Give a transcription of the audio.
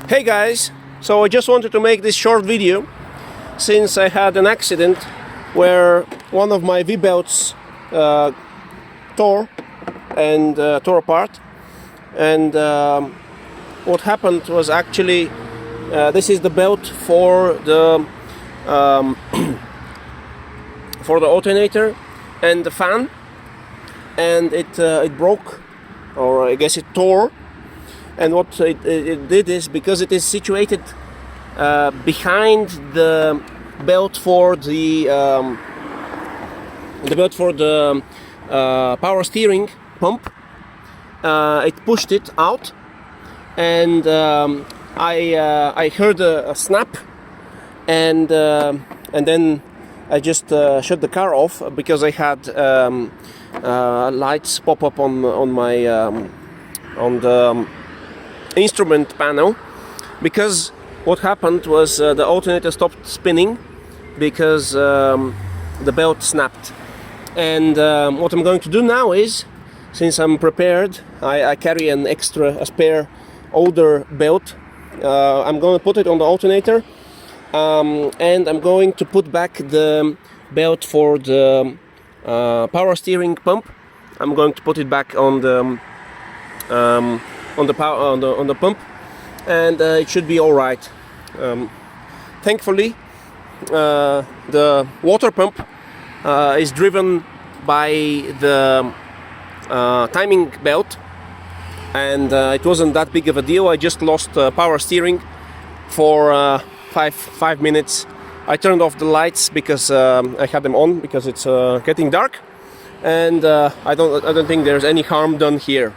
Hey guys, so I just wanted to make this short video since I had an accident where one of my V-belts tore apart, and what happened was actually this is the belt for the for the alternator and the fan, and it broke, or I guess it tore. And what it did is, because it is situated behind the belt for the power steering pump, it pushed it out, and I heard a snap, and then I just shut the car off because I had lights pop up on my on the instrument panel, because what happened was the alternator stopped spinning because the belt snapped. And what I'm going to do now is, since I'm prepared, I carry a spare older belt. I'm going to put it on the alternator, and I'm going to put back the belt for the power steering pump. I'm going to put it back on the pump, and it should be all right. Thankfully, the water pump is driven by the timing belt, and it wasn't that big of a deal. I just lost power steering for 5 minutes. I turned off the lights because I had them on because it's getting dark, and I don't think there's any harm done here.